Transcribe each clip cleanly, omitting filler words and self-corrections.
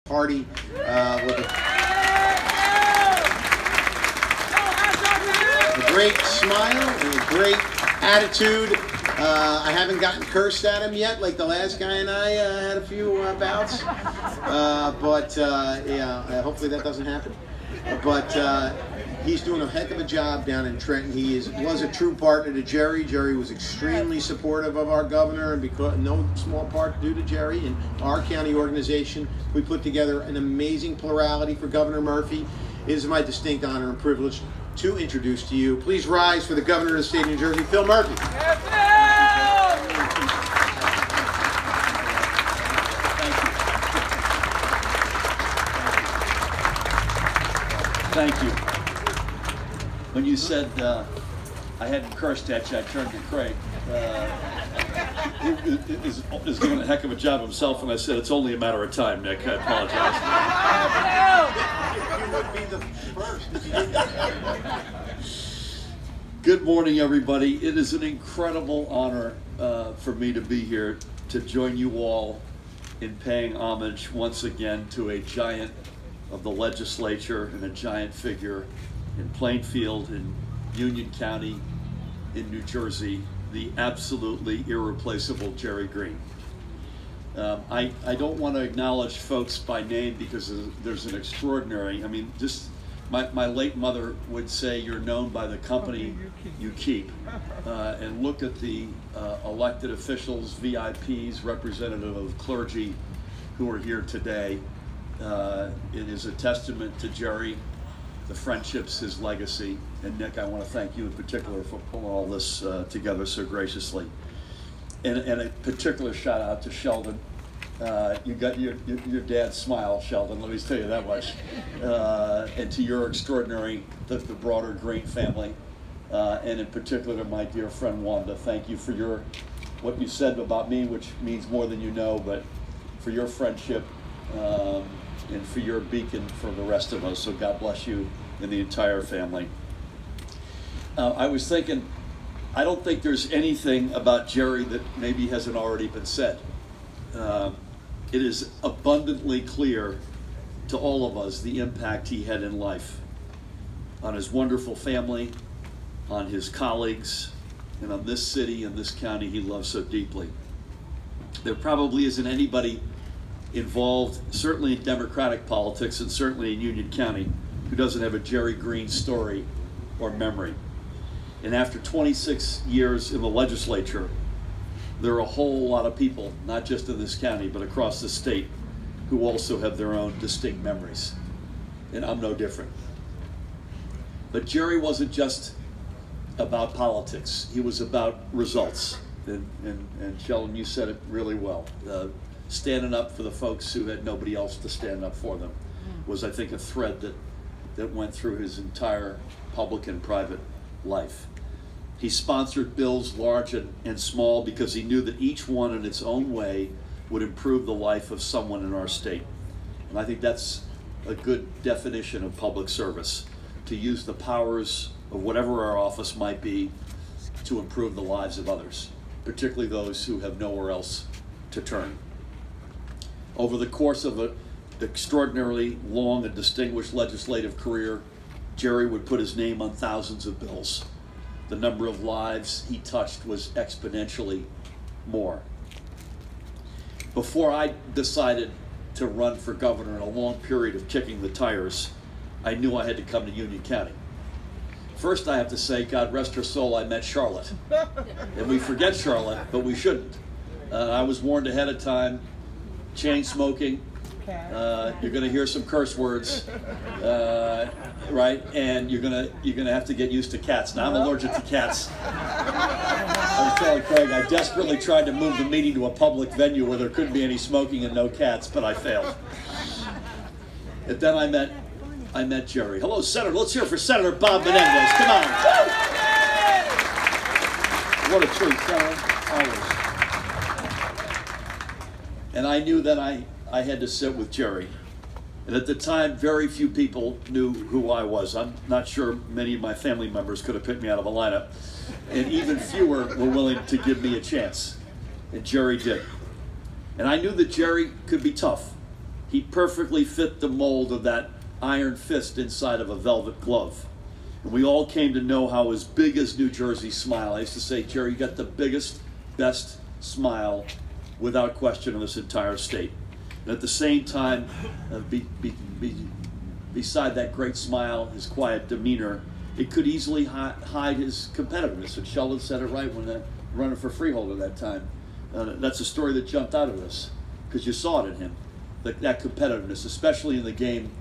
Party with a great smile and a great attitude. I haven't gotten cursed at him yet, like the last guy and I had a few bouts. Yeah, hopefully that doesn't happen. He's doing a heck of a job down in Trenton. He was a true partner to Jerry. Jerry was extremely supportive of our governor, and because no small part due to Jerry and our county organization, we put together an amazing plurality for Governor Murphy. It is my distinct honor and privilege to introduce to you. Please rise for the governor of the state of New Jersey, Phil Murphy. Thank you. When you said I hadn't cursed at you, I turned to Craig. Is doing a heck of a job himself, and I said it's only a matter of time, Nick. I apologize. You would be the first if you didn't. Good morning, everybody. It is an incredible honor for me to be here to join you all in paying homage once again to a giant of the legislature and a giant figure in Plainfield, in Union County, in New Jersey, the absolutely irreplaceable Jerry Green. I don't want to acknowledge folks by name because there's an extraordinary, I mean, just my late mother would say you're known by the company you keep. And look at the elected officials, VIPs, representative of clergy who are here today. It is a testament to Jerry, the friendships, his legacy. And Nick, I want to thank you in particular for pulling all this together so graciously. And a particular shout out to Sheldon. You got your dad's smile, Sheldon, let me tell you that much. And to your extraordinary, the broader Green family. And in particular to my dear friend Wanda, thank you for what you said about me, which means more than you know, but for your friendship, and for your beacon for the rest of us. So God bless you and the entire family. I was thinking, I don't think there's anything about Jerry that maybe hasn't already been said. It is abundantly clear to all of us the impact he had in life, on his wonderful family, on his colleagues, and on this city and this county he loves so deeply. There probably isn't anybody involved, certainly in Democratic politics and certainly in Union County, who doesn't have a Jerry Green story or memory. And after 26 years in the legislature, there are a whole lot of people, not just in this county, but across the state, who also have their own distinct memories. And I'm no different. But Jerry wasn't just about politics. He was about results. And Sheldon, you said it really well. Standing up for the folks who had nobody else to stand up for them was, I think, a thread that went through his entire public and private life. He sponsored bills large and small because he knew that each one in its own way would improve the life of someone in our state. And I think that's a good definition of public service, to use the powers of whatever our office might be to improve the lives of others, particularly those who have nowhere else to turn. Over the course of an extraordinarily long and distinguished legislative career, Jerry would put his name on thousands of bills. The number of lives he touched was exponentially more. Before I decided to run for governor in a long period of kicking the tires, I knew I had to come to Union County. First, I have to say, God rest her soul, I met Charlotte. And we forget Charlotte, but we shouldn't. I was warned ahead of time. Chain smoking, you're going to hear some curse words, right? And you're going to have to get used to cats. Now I'm allergic to cats. I was telling Craig, I desperately tried to move the meeting to a public venue where there couldn't be any smoking and no cats, but I failed. And then I met Jerry. Hello, Senator. Let's hear it for Senator Bob Menendez. Come on. What a treat, Senator. Always. And I knew that I had to sit with Jerry. And at the time, very few people knew who I was. I'm not sure many of my family members could have picked me out of a lineup. And even fewer were willing to give me a chance. And Jerry did. And I knew that Jerry could be tough. He perfectly fit the mold of that iron fist inside of a velvet glove. And we all came to know how his big as New Jersey smile. I used to say, Jerry, you got the biggest, best smile without question in this entire state. And at the same time, beside that great smile, his quiet demeanor, it could easily hide his competitiveness. And Sheldon said it right when running for freeholder that time. That's a story that jumped out of us because you saw it in him, that competitiveness, especially in the game,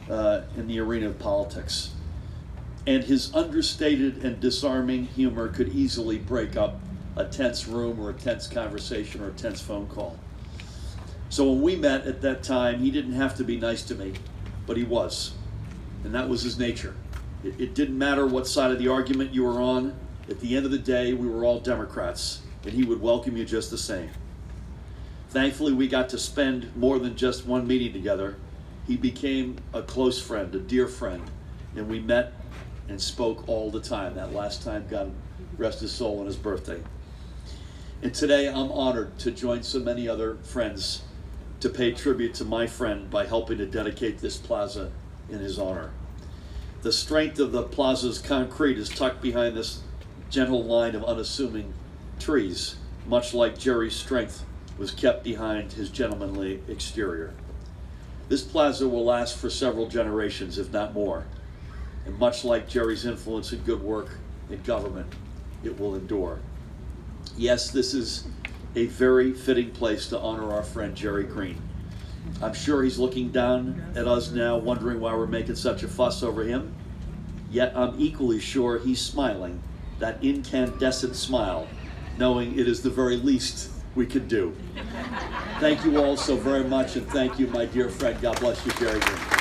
in the arena of politics. And his understated and disarming humor could easily break up a tense room or a tense conversation or a tense phone call. So when we met at that time, he didn't have to be nice to me, but he was. And that was his nature. It didn't matter what side of the argument you were on. At the end of the day, we were all Democrats, and he would welcome you just the same. Thankfully, we got to spend more than just one meeting together. He became a close friend, a dear friend, and we met and spoke all the time. That last time, God rest his soul, on his birthday. And today, I'm honored to join so many other friends to pay tribute to my friend by helping to dedicate this plaza in his honor. The strength of the plaza's concrete is tucked behind this gentle line of unassuming trees, much like Jerry's strength was kept behind his gentlemanly exterior. This plaza will last for several generations, if not more. And much like Jerry's influence and good work in government, it will endure. Yes, this is a very fitting place to honor our friend Jerry Green. I'm sure he's looking down at us now, wondering why we're making such a fuss over him. Yet I'm equally sure he's smiling, that incandescent smile, knowing it is the very least we could do. Thank you all so very much, and thank you, my dear friend. God bless you, Jerry Green.